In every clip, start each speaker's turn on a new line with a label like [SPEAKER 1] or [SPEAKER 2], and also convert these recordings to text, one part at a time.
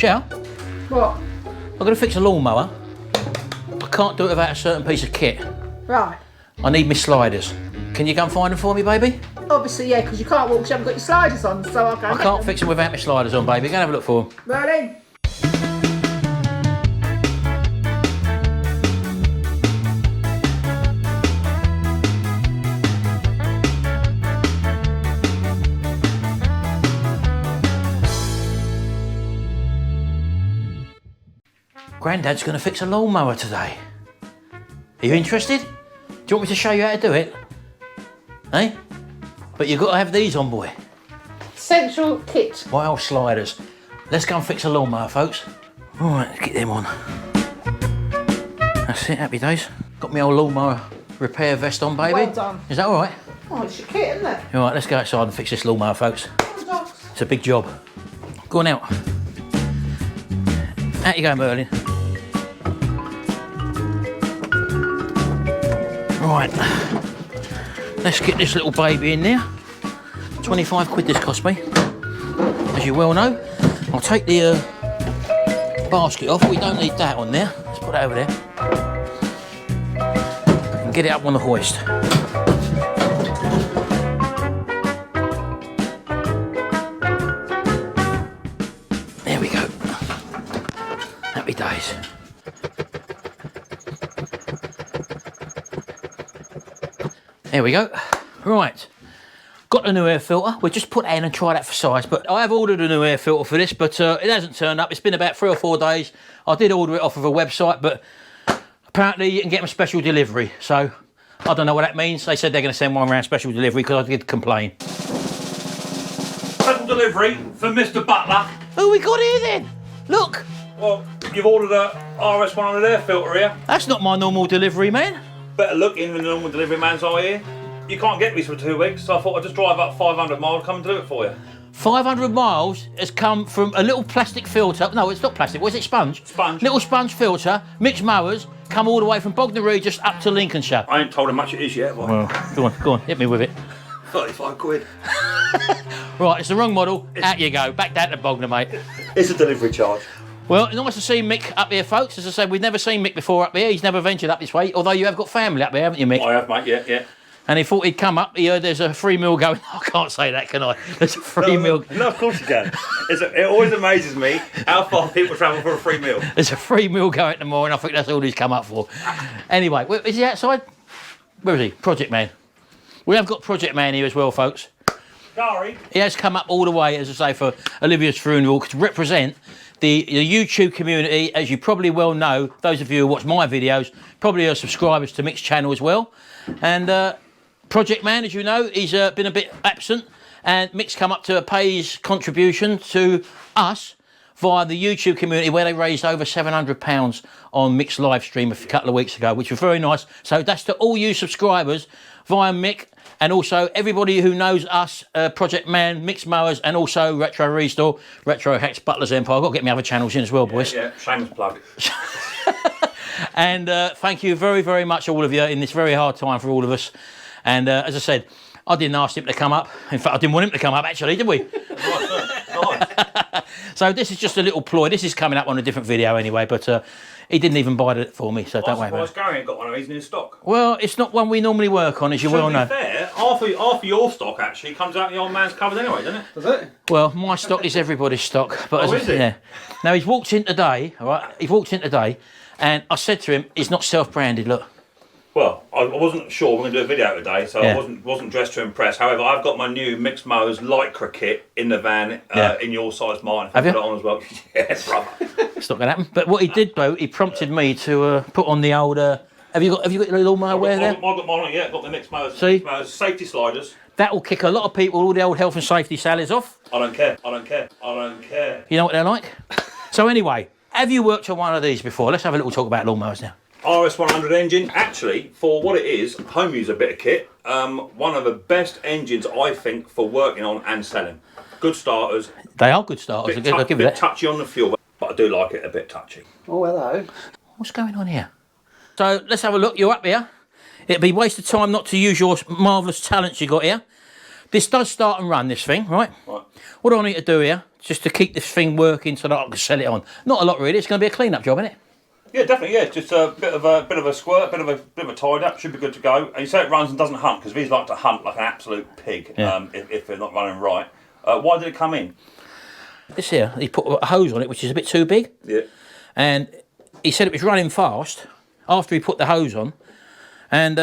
[SPEAKER 1] Chow,
[SPEAKER 2] What?
[SPEAKER 1] I'm going to fix a lawnmower. I can't do it without a certain piece of kit.
[SPEAKER 2] Right.
[SPEAKER 1] I need my sliders. Can you go and find them for me, baby?
[SPEAKER 2] Obviously, yeah, because you can't walk because you haven't got your sliders on, so I'll go.
[SPEAKER 1] I can't fix them without my sliders on, baby. Go and have a look for them.
[SPEAKER 2] Merlin.
[SPEAKER 1] Grandad's going to fix a lawnmower today. Are you interested? Do you want me to show you how to do it? Eh? But you've got to have these on, boy.
[SPEAKER 2] Central kit.
[SPEAKER 1] Wild sliders. Let's go and fix a lawnmower, folks. All right, let's get them on. That's it, happy days. Got my old lawnmower repair vest on, baby.
[SPEAKER 2] Well done.
[SPEAKER 1] Is that all right?
[SPEAKER 2] Oh, it's your kit, isn't it?
[SPEAKER 1] All right, let's go outside and fix this lawnmower, folks.
[SPEAKER 2] Oh,
[SPEAKER 1] It's a big job. Go on out. Out you go, Merlin. Right, let's get this little baby in there. 25 quid this cost me. As you well know, I'll take the basket off. We don't need that on there. Let's put that over there. And get it up on the hoist. There we go. Happy days. There we go. Right, got a new air filter. We'll just put that in and try that for size. But I have ordered a new air filter for this, but it hasn't turned up. It's been about 3 or 4 days. I did order it off of a website, but apparently you can get them special delivery. So I don't know what that means. They said they're going to send one around special delivery because I did complain.
[SPEAKER 3] Special delivery for Mr. Butler.
[SPEAKER 1] Oh, we got here then. Look.
[SPEAKER 3] Well, you've ordered a RS100 air filter here.
[SPEAKER 1] That's not my normal delivery, man.
[SPEAKER 3] Better looking than the normal delivery man's eye here. You can't get these for 2 weeks, so I thought I'd just drive up 500 miles, come and do it for you.
[SPEAKER 1] 500 miles has come from a little plastic filter. No, it's not plastic. What is it? Sponge?
[SPEAKER 3] Sponge.
[SPEAKER 1] Little sponge filter. Mixed mowers come all the way from Bognor Regis up to Lincolnshire.
[SPEAKER 3] I ain't told him much it is yet, but...
[SPEAKER 1] Well, go on, hit me with it.
[SPEAKER 3] 35 quid.
[SPEAKER 1] Right, it's the wrong model. Out you go. Back down to Bognor, mate.
[SPEAKER 3] It's a delivery charge.
[SPEAKER 1] Well, nice to see Mick up here, folks. As I said, we've never seen Mick before up here. He's never ventured up this way, although you have got family up there, haven't you, Mick?
[SPEAKER 3] I have, mate, yeah.
[SPEAKER 1] And he thought he'd come up. He heard there's a free meal going. I can't say that, can I? There's a free meal.
[SPEAKER 3] No, of course you can. It always amazes me how far people travel for a free meal.
[SPEAKER 1] There's a free meal going tomorrow, and I think that's all he's come up for. Anyway, is he outside? Where is he? Project Man. We have got Project Man here as well, folks.
[SPEAKER 3] Sorry.
[SPEAKER 1] He has come up all the way, as I say, for Olivia's funeral to represent the YouTube community. As you probably well know, those of you who watch my videos probably are subscribers to Mick's channel as well. And Project Man, as you know, he's been a bit absent, and Mick's come up to pay his contribution to us via the YouTube community, where they raised over £700 on Mick's live stream a couple of weeks ago, which was very nice. So that's to all you subscribers via Mick, and also everybody who knows us, Project Man, Mick's Mowers, and also Retrorestore, Retro Hacks, Butler's Empire. I've got to get my other channels in as well, boys.
[SPEAKER 3] Yeah, shameless plug.
[SPEAKER 1] And thank you very, very much, all of you, in this very hard time for all of us. And as I said, I didn't ask him to come up. In fact, I didn't want him to come up, actually, did we?
[SPEAKER 3] Nice.
[SPEAKER 1] So this is just a little ploy. This is coming up on a different video anyway, but he didn't even buy it for me, so don't worry about it.
[SPEAKER 3] Gary ain't got one of these in his stock.
[SPEAKER 1] Well, it's not one we normally work on, as you well know.
[SPEAKER 3] To be fair, half of your stock actually comes out of the old man's cupboard anyway, doesn't it? Does it?
[SPEAKER 1] Well, my stock is everybody's stock. But
[SPEAKER 3] is it?
[SPEAKER 1] Yeah. Now, he's walked in today, all right? He walked in today, and I said to him, he's not self-branded, look.
[SPEAKER 3] Well, I wasn't sure we were going to do a video today, so
[SPEAKER 1] Yeah.
[SPEAKER 3] I wasn't dressed to impress. However, I've got my new Mixed Mowers Lycra kit in the van, in your size mine.
[SPEAKER 1] Have
[SPEAKER 3] I
[SPEAKER 1] you?
[SPEAKER 3] put it on as well. Yeah, brother.
[SPEAKER 1] It's not going to happen. But what he did, though, he prompted me to put on the old... have you got your little mower wear there?
[SPEAKER 3] I've got mine on, yeah. I've got the Mixed Mowers.
[SPEAKER 1] See?
[SPEAKER 3] Mixed Mowers safety sliders.
[SPEAKER 1] That will kick a lot of people, all the old health and safety salads off.
[SPEAKER 3] I don't care. I don't care. I don't care.
[SPEAKER 1] You know what they're like? So anyway, have you worked on one of these before? Let's have a little talk about lawnmowers now.
[SPEAKER 3] RS100 engine, actually, for what it is, home user bit of kit, one of the best engines, I think, for working on and selling. Good starters.
[SPEAKER 1] They are good starters, I'll give you that.
[SPEAKER 3] Bit touchy on the fuel, but I do like it a bit touchy.
[SPEAKER 2] Oh, hello.
[SPEAKER 1] What's going on here? So let's have a look. You're up here. It'd be a waste of time not to use your marvellous talents you got here. this does start and run, this thing, right?
[SPEAKER 3] Right.
[SPEAKER 1] What do I need to do here, just to keep this thing working so that I can sell it on? Not a lot really, it's going to be a clean-up job, isn't it?
[SPEAKER 3] Yeah, definitely. Yeah, just a bit of a squirt, bit of a tidy up. Should be good to go. And you say it runs and doesn't hunt because these like to hunt like an absolute pig.
[SPEAKER 1] Yeah.
[SPEAKER 3] If they're not running right. Why did it come in?
[SPEAKER 1] This here, he put a hose on it, which is a bit too big.
[SPEAKER 3] Yeah.
[SPEAKER 1] And he said it was running fast after he put the hose on. And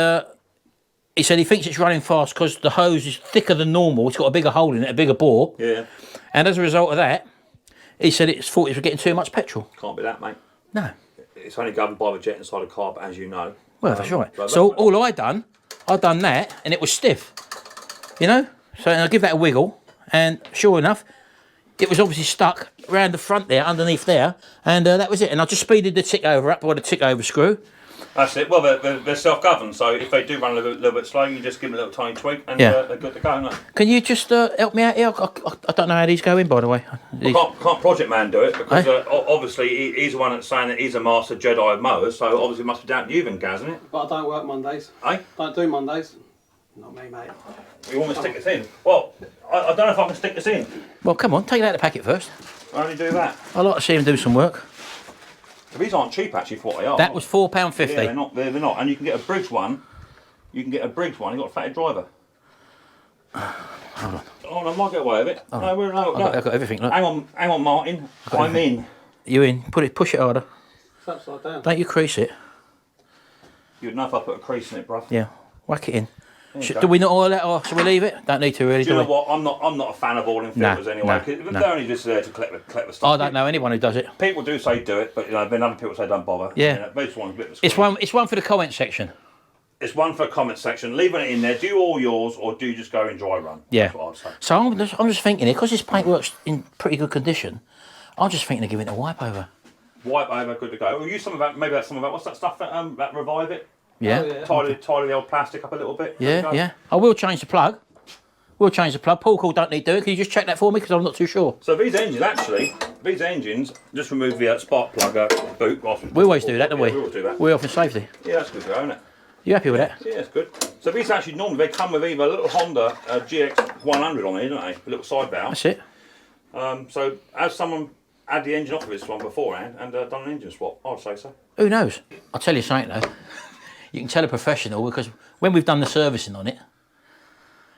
[SPEAKER 1] he said he thinks it's running fast because the hose is thicker than normal. It's got a bigger hole in it, a bigger bore.
[SPEAKER 3] Yeah.
[SPEAKER 1] And as a result of that, he said it thought it was getting too much petrol.
[SPEAKER 3] Can't be that, mate.
[SPEAKER 1] No.
[SPEAKER 3] It's only governed by the jet inside a car, but as you know.
[SPEAKER 1] Well, that's right. So all I done that, and it was stiff. You know? So I give that a wiggle, and sure enough, it was obviously stuck around the front there, underneath there, and that was it. And I just speeded the tick over up by the tick over screw.
[SPEAKER 3] That's it. Well, they're self-governed, so if they do run a little bit slow, you just give them a little tiny tweak, and they're good to go, aren't they?
[SPEAKER 1] Can you just help me out here? I don't know how these go in, by the way.
[SPEAKER 3] Can't Project Man do it because obviously he's the one that's saying that he's a master Jedi of mowers, so obviously it must be down to you then, Gaz, isn't it?
[SPEAKER 4] But I don't work Mondays.
[SPEAKER 3] Eh?
[SPEAKER 4] Don't do Mondays. Not me, mate.
[SPEAKER 3] You want me to stick this in? Well, I don't know if I can stick this in.
[SPEAKER 1] Well, come on, take it out of the packet first.
[SPEAKER 3] I only do that.
[SPEAKER 1] I'd like to see him do some work.
[SPEAKER 3] These aren't cheap actually for what they are.
[SPEAKER 1] That was £4.50.
[SPEAKER 3] Yeah, they're not. They're not. And you can get a bridge one. You can get a bridge one. You've got a fatted driver.
[SPEAKER 1] Hold on.
[SPEAKER 3] Oh, I might get away with it.
[SPEAKER 1] Oh,
[SPEAKER 3] no, no.
[SPEAKER 1] I've got everything. Look.
[SPEAKER 3] Hang on, Martin. I'm in.
[SPEAKER 1] You in? Push it harder.
[SPEAKER 4] It's upside down.
[SPEAKER 1] Don't you crease it.
[SPEAKER 3] You'd know if I put a crease in it, bruv.
[SPEAKER 1] Yeah. Whack it in.
[SPEAKER 3] Go.
[SPEAKER 1] Do we not oil it, or should we leave it? Don't need to really.
[SPEAKER 3] Do you know what? I'm not a fan of oiling filters anyway. They're only just there to collect the stuff.
[SPEAKER 1] I don't know anyone who does it.
[SPEAKER 3] People do say do it, but then other people say don't bother.
[SPEAKER 1] Yeah.
[SPEAKER 3] You know, most ones a bit of a
[SPEAKER 1] It's
[SPEAKER 3] squeeze.
[SPEAKER 1] it's one for the comment section.
[SPEAKER 3] It's one for a comment section. Leaving it in there. Do all yours, or do you just go in dry run?
[SPEAKER 1] Yeah.
[SPEAKER 3] That's what I'd say.
[SPEAKER 1] So I'm just thinking here, because this paintwork's in pretty good condition, I'm just thinking of giving it a wipe over.
[SPEAKER 3] Wipe over, good to go. We'll use some of that. Maybe that's some of that. What's that stuff that revive it?
[SPEAKER 1] Yeah.
[SPEAKER 4] Oh, yeah.
[SPEAKER 3] Tidy the old plastic up a little bit.
[SPEAKER 1] Yeah. I will change the plug. Paul Call don't need to do it. Can you just check that for me? Because I'm not too sure.
[SPEAKER 3] So these engines, just remove the spark plug boot.
[SPEAKER 1] We always do that, don't we?
[SPEAKER 3] Yeah, we always do that.
[SPEAKER 1] We're off in safety.
[SPEAKER 3] Yeah, that's good to go, isn't it?
[SPEAKER 1] You happy with that?
[SPEAKER 3] Yeah, it's good. So these actually normally they come with either a little Honda GX100 on it, don't they? A little side valve.
[SPEAKER 1] That's it.
[SPEAKER 3] So has someone had the engine off of this one beforehand and done an engine swap? I'd say so.
[SPEAKER 1] Who knows? I'll tell you something though. You can tell a professional because when we've done the servicing on it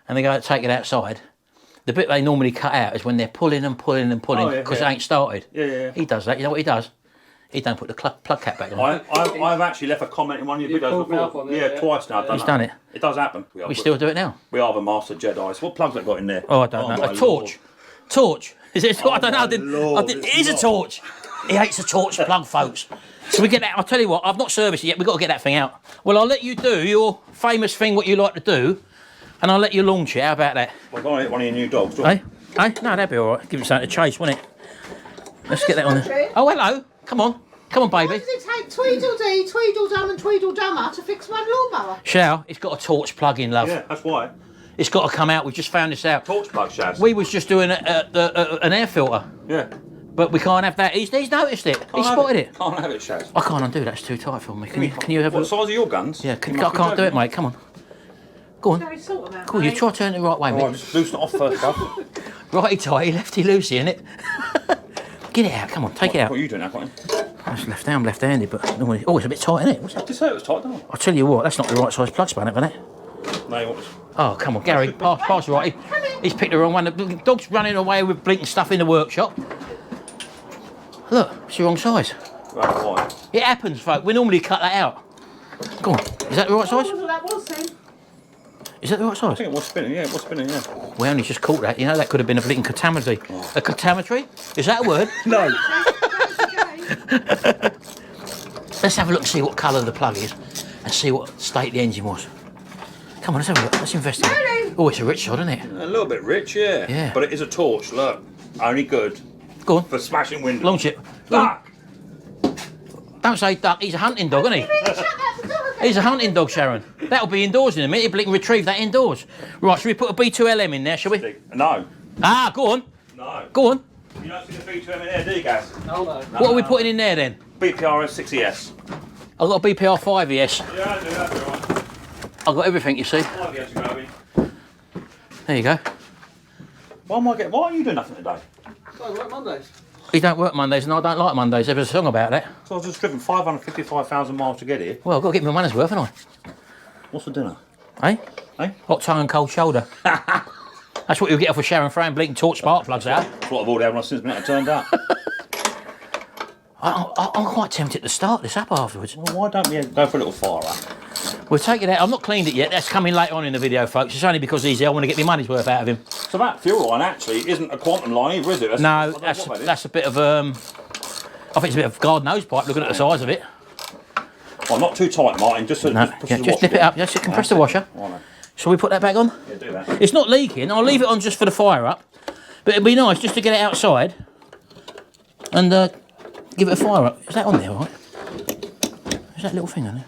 [SPEAKER 1] and they go to take it outside, the bit they normally cut out is when they're pulling because it ain't started.
[SPEAKER 3] Yeah.
[SPEAKER 1] He does that. You know what he does? He don't put the plug cap back on.
[SPEAKER 3] I've actually left a comment in one of your videos
[SPEAKER 4] pulled me up
[SPEAKER 3] before.
[SPEAKER 4] on it,
[SPEAKER 3] Yeah, twice now.
[SPEAKER 1] He's done it.
[SPEAKER 3] It does happen.
[SPEAKER 1] We still do it now.
[SPEAKER 3] We are the master Jedis. What plugs have got in there?
[SPEAKER 1] Oh, I don't know.
[SPEAKER 3] my
[SPEAKER 1] A torch.
[SPEAKER 3] Lord.
[SPEAKER 1] Torch. Is it? I don't know.
[SPEAKER 3] Lord,
[SPEAKER 1] it is a torch. He hates a torch plug, folks. So we get that. I'll tell you what. I've not serviced it yet. We've got to get that thing out. Well, I'll let you do your famous thing, what you like to do, and I'll let you launch it. How about that?
[SPEAKER 3] Well, go on, hit one of your new dogs.
[SPEAKER 1] Hey? No, that'd be all right. Give it something to chase, wouldn't it? Let's get that on there. Oh, hello. Come on,
[SPEAKER 2] Why
[SPEAKER 1] baby.
[SPEAKER 2] does it take Tweedledee, Tweedledum and Tweedledummer to fix one lawnmower?
[SPEAKER 1] Shao, it's got a torch plug in, love.
[SPEAKER 3] Yeah, that's why.
[SPEAKER 1] It's got to come out. We've just found this out.
[SPEAKER 3] Torch plug, Shaz.
[SPEAKER 1] We was just doing an air filter,
[SPEAKER 3] Yeah.
[SPEAKER 1] but we can't have that. He's noticed it. He spotted it.
[SPEAKER 3] Can't have it, Shaz.
[SPEAKER 1] I can't undo that. It's too tight for me. Can you have a
[SPEAKER 3] What
[SPEAKER 1] look?
[SPEAKER 3] size are your guns?
[SPEAKER 1] Yeah,
[SPEAKER 3] You
[SPEAKER 1] I
[SPEAKER 3] must be
[SPEAKER 1] can't do it,
[SPEAKER 3] joking.
[SPEAKER 1] mate. Come on. Go on.
[SPEAKER 2] Very sort of
[SPEAKER 1] Cool, you try to turn it the right way,
[SPEAKER 3] Right,
[SPEAKER 1] mate.
[SPEAKER 3] just loosen it off first, bud.
[SPEAKER 1] Righty tighty, lefty loosey, innit? Get it out, come on, take it out.
[SPEAKER 3] What are you doing now, Colin?
[SPEAKER 1] That's left hand, left-handed, but normally, oh, it's a bit tight, isn't it?
[SPEAKER 3] I just say it was tight, didn't
[SPEAKER 1] I'll tell you what, that's not the right size plug span, isn't it?
[SPEAKER 3] I? No, what was...
[SPEAKER 1] Oh, come on, Gary, pass right. He's picked the wrong one. The dog's running away with blinking stuff in the workshop. Look, it's the wrong size.
[SPEAKER 3] Right, why?
[SPEAKER 1] It happens, folk. We normally cut that out. Go on, is that the right size?
[SPEAKER 2] What that was then.
[SPEAKER 1] Is that the right
[SPEAKER 3] I
[SPEAKER 1] size?
[SPEAKER 3] think it was spinning, yeah, it was spinning, yeah.
[SPEAKER 1] We only just caught that, you know, that could have been a blinking contaminatory. A contaminatory? Is that a word?
[SPEAKER 3] No.
[SPEAKER 1] Let's have a look and see what colour the plug is and see what state the engine was. Come on, let's have a look. Let's investigate.
[SPEAKER 2] Really?
[SPEAKER 1] Oh, it's a rich shot, isn't it?
[SPEAKER 3] A little bit rich, yeah.
[SPEAKER 1] Yeah.
[SPEAKER 3] But it is a torch, look. Only good
[SPEAKER 1] Go on,
[SPEAKER 3] for smashing windows.
[SPEAKER 1] launch it. Go on.
[SPEAKER 3] Duck!
[SPEAKER 1] Don't say duck, he's a hunting dog, isn't he? He's a hunting dog, Sharon. That'll be indoors in a minute. He'll retrieve that indoors. Right, shall we put a B2LM in there, shall we?
[SPEAKER 3] No.
[SPEAKER 1] Ah, go on.
[SPEAKER 3] No.
[SPEAKER 1] Go on.
[SPEAKER 3] You don't see the B2M in there, do you, Gaz?
[SPEAKER 4] Oh no.
[SPEAKER 1] What are we putting in there then?
[SPEAKER 3] BPRS 6ES.
[SPEAKER 1] I've got a BPR 5ES.
[SPEAKER 3] Yeah, I do, that's all right.
[SPEAKER 1] I've got everything, you see.
[SPEAKER 3] 5ES to go in.
[SPEAKER 1] There you go.
[SPEAKER 3] Why are you doing nothing today?
[SPEAKER 4] So I work Mondays.
[SPEAKER 1] He don't work Mondays, and I don't like Mondays. There was a song about that.
[SPEAKER 3] So I've just driven 555,000 miles to get here.
[SPEAKER 1] Well, I've got to get my money's worth, haven't
[SPEAKER 3] What's for dinner?
[SPEAKER 1] I? Eh?
[SPEAKER 3] Eh?
[SPEAKER 1] Hot tongue and cold shoulder. That's what you'll get off of Sharon Fran blinking torch spark plugs out.
[SPEAKER 3] That's what I've already had since it turned up.
[SPEAKER 1] I'm quite tempted to start this up afterwards.
[SPEAKER 3] Well, why don't we go for a little fire up?
[SPEAKER 1] We'll take it out. I've not cleaned it yet. That's coming later on in the video, folks. It's only because he's here. I want to get my money's worth out of him.
[SPEAKER 3] So that fuel line actually isn't a quantum line either, is it?
[SPEAKER 1] No, that's a bit of I think it's a bit of garden hose pipe looking at the size of it.
[SPEAKER 3] Well, not too tight, Martin. Just
[SPEAKER 1] No, just dip it up. Just compress the washer.
[SPEAKER 3] Right.
[SPEAKER 1] Shall we put that back on?
[SPEAKER 3] Yeah, do that.
[SPEAKER 1] It's not leaking. I'll leave it on just for the fire up. But it'd be nice just to get it outside and give it a fire up. Is that on there, all right? Is that little thing on there?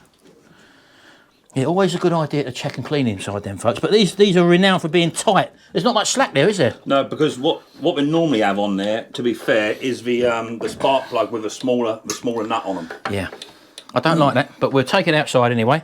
[SPEAKER 1] Yeah, always a good idea to check and clean inside them, folks. But these are renowned for being tight. There's not much slack there, is there?
[SPEAKER 3] No, because what we normally have on there, to be fair, is the spark plug with the smaller nut on them.
[SPEAKER 1] Yeah. I don't like that, but we'll take it outside anyway.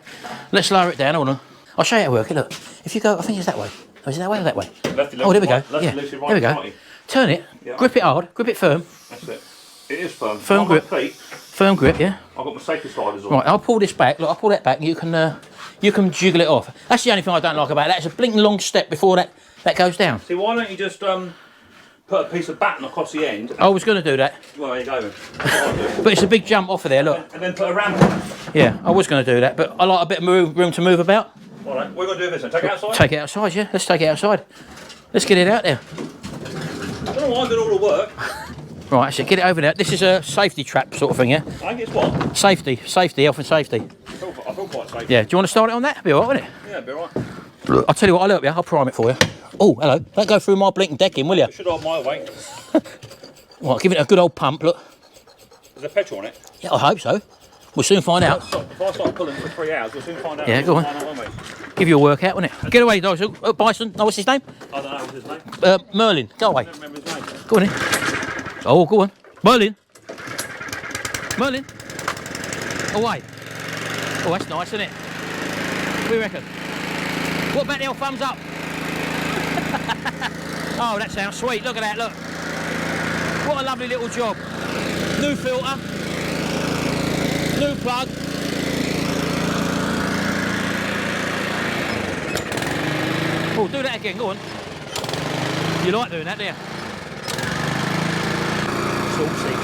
[SPEAKER 1] Let's lower it down. Hold on. I'll show you how to work it. Look, if you go, I think it's that way. Oh, is it that way or that way? Oh, there we go. Yeah, there we go. Turn it. Yeah. Grip it hard. Grip it firm.
[SPEAKER 3] That's it. It is firm.
[SPEAKER 1] Firm grip. Firm grip. Yeah.
[SPEAKER 3] I've got my safety sliders on.
[SPEAKER 1] Right. I'll pull this back. Look, I'll pull that back, and you can jiggle it off. That's the only thing I don't like about that. It's a blinking long step before that goes down.
[SPEAKER 3] See, why don't you just put a piece of batten across the end?
[SPEAKER 1] I was going to do that.
[SPEAKER 3] Well, there you go then.
[SPEAKER 1] But it's a big jump off of there. Look.
[SPEAKER 3] And then put a ramp on.
[SPEAKER 1] Yeah, I was going to do that, but I like a bit of room to move about.
[SPEAKER 3] All right, we're going to do this then. Take it outside?
[SPEAKER 1] Take it outside, yeah. Let's take it outside. Let's get it out there.
[SPEAKER 3] I don't know why I'm doing all the work.
[SPEAKER 1] Right, so get it over there. This is a safety trap sort of thing, yeah?
[SPEAKER 3] I think it's what?
[SPEAKER 1] Safety, health and safety.
[SPEAKER 3] I feel quite safe.
[SPEAKER 1] Yeah, do you want to start it on that? It'll be alright, won't it?
[SPEAKER 3] Yeah, it'll be alright.
[SPEAKER 1] I'll tell you what, I'll help you. I'll prime it for you. Oh, hello. Don't go through my blinking decking, will you?
[SPEAKER 3] It should hold my weight.
[SPEAKER 1] Right, give it a good old pump, look.
[SPEAKER 3] Is there petrol on it?
[SPEAKER 1] Yeah, I hope so. We'll soon find out.
[SPEAKER 3] If I start pulling for 3 hours, we'll soon find out.
[SPEAKER 1] Yeah, go on. Give you a workout, won't it? Get away, dogs. Oh, Bison. No, what's his name?
[SPEAKER 3] I don't know what's his name.
[SPEAKER 1] Merlin. Go away.
[SPEAKER 3] I don't remember his name.
[SPEAKER 1] Go on in. Oh, go on. Merlin. Merlin. Away. Oh, that's nice, isn't it? What do you reckon? What about the old thumbs up? Oh, that sounds sweet. Look at that, look. What a lovely little job. New filter. New plug. Oh, do that again, go on. You like doing that, do you? Saucy.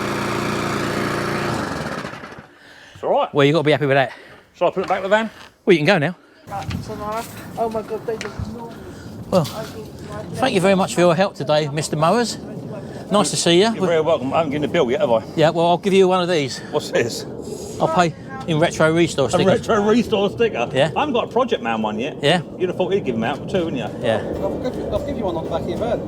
[SPEAKER 3] It's alright.
[SPEAKER 1] Well, you've got to be happy with that.
[SPEAKER 3] Shall I put it back in the van?
[SPEAKER 1] Well, you can go now.
[SPEAKER 4] Oh my God, they just
[SPEAKER 1] Well, thank you very much for your help today, Mr. Mowers. Nice to see you.
[SPEAKER 3] You're very welcome. I haven't given the bill yet, have I?
[SPEAKER 1] Yeah, well, I'll give you one of these.
[SPEAKER 3] What's this?
[SPEAKER 1] I'll pay in retro restore
[SPEAKER 3] A
[SPEAKER 1] stickers.
[SPEAKER 3] retro restore sticker?
[SPEAKER 1] Yeah.
[SPEAKER 3] I haven't got a Project Man one yet.
[SPEAKER 1] Yeah?
[SPEAKER 3] You'd have thought he'd give them out for 2, wouldn't you?
[SPEAKER 1] Yeah.
[SPEAKER 4] I'll give you one on the back of your van.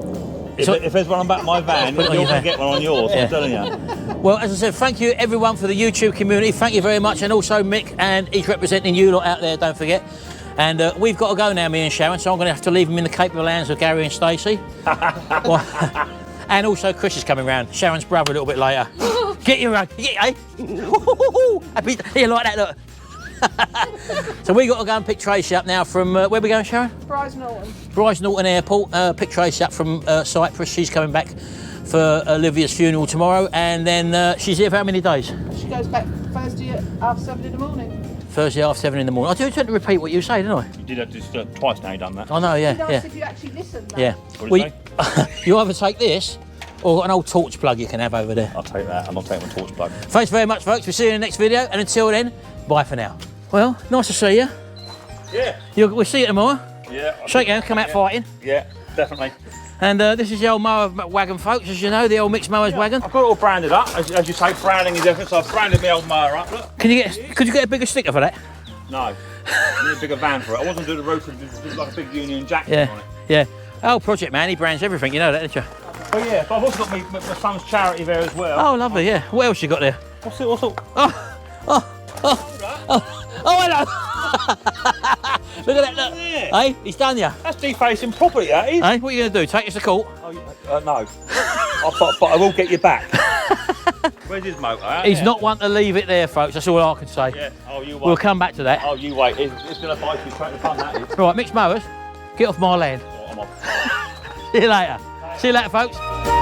[SPEAKER 3] If there's one on the back of my van,
[SPEAKER 1] Put it
[SPEAKER 3] you're
[SPEAKER 1] on your
[SPEAKER 3] going to
[SPEAKER 1] van.
[SPEAKER 3] get one on yours,
[SPEAKER 1] Yeah.
[SPEAKER 3] I'm telling you.
[SPEAKER 1] Well, as I said, thank you everyone for the YouTube community. Thank you very much. And also Mick, and he's representing you lot out there, don't forget. And we've got to go now, me and Sharon, so I'm going to have to leave him in the capable hands of Gary and Stacey. And also Chris is coming round, Sharon's brother, a little bit later. Get you around, eh? You like that, look. So we got to go and pick Tracy up now from, where are we going, Sharon? Bryce Norton Airport. Pick Tracy up from Cyprus. She's coming back for Olivia's funeral tomorrow, and then she's here for how many days?
[SPEAKER 2] She goes back Thursday at 7:30 in the morning.
[SPEAKER 1] Thursday half 7 in the morning. I do tend to repeat what you say, don't I?
[SPEAKER 3] You did that just twice now, you've done that.
[SPEAKER 1] I know, yeah,
[SPEAKER 2] It'd be nice
[SPEAKER 1] yeah.
[SPEAKER 2] if you actually listened. Though.
[SPEAKER 1] Yeah.
[SPEAKER 3] What did you
[SPEAKER 1] You either take this or got an old torch plug you can have over there.
[SPEAKER 3] I'll take that, and I'll take my torch plug.
[SPEAKER 1] Thanks very much, folks. We'll see you in the next video, and until then, bye for now. Well, nice to see you.
[SPEAKER 3] Yeah.
[SPEAKER 1] We'll see you tomorrow.
[SPEAKER 3] Yeah.
[SPEAKER 1] Shake hands, come out fighting.
[SPEAKER 3] Yeah, definitely.
[SPEAKER 1] And this is the old mower wagon, folks, as you know, the old mixed mowers wagon.
[SPEAKER 3] I've got it all branded up, as you say, branding is everything, so I've branded my old mower up, look.
[SPEAKER 1] Could you get a bigger sticker for that?
[SPEAKER 3] No, I need a bigger van for it. I wasn't doing the rotary, just like a big Union Jack on
[SPEAKER 1] Yeah,
[SPEAKER 3] it.
[SPEAKER 1] yeah. Oh, Project Man, he brands everything, you know that, don't you?
[SPEAKER 3] Oh yeah, but I've also got my son's charity there as well.
[SPEAKER 1] Oh, lovely, yeah. What else you got there?
[SPEAKER 3] What's it?
[SPEAKER 1] Oh, hello! Look at that, look.
[SPEAKER 3] Yeah.
[SPEAKER 1] Hey, he's done ya.
[SPEAKER 3] That's defacing property, that is.
[SPEAKER 1] Hey, what are you going to do, take us to court?
[SPEAKER 3] Oh, no. but I will get you back. Where's his motor?
[SPEAKER 1] He's not one to leave it there, folks, that's all I can say.
[SPEAKER 3] Yeah, oh, you wait.
[SPEAKER 1] We'll come back to that.
[SPEAKER 3] Oh, you wait. It's going to bite you straight in the front, that is.
[SPEAKER 1] Right, mixed mowers, get off my land.
[SPEAKER 3] Oh, I'm off.
[SPEAKER 1] See you later. See you later, folks.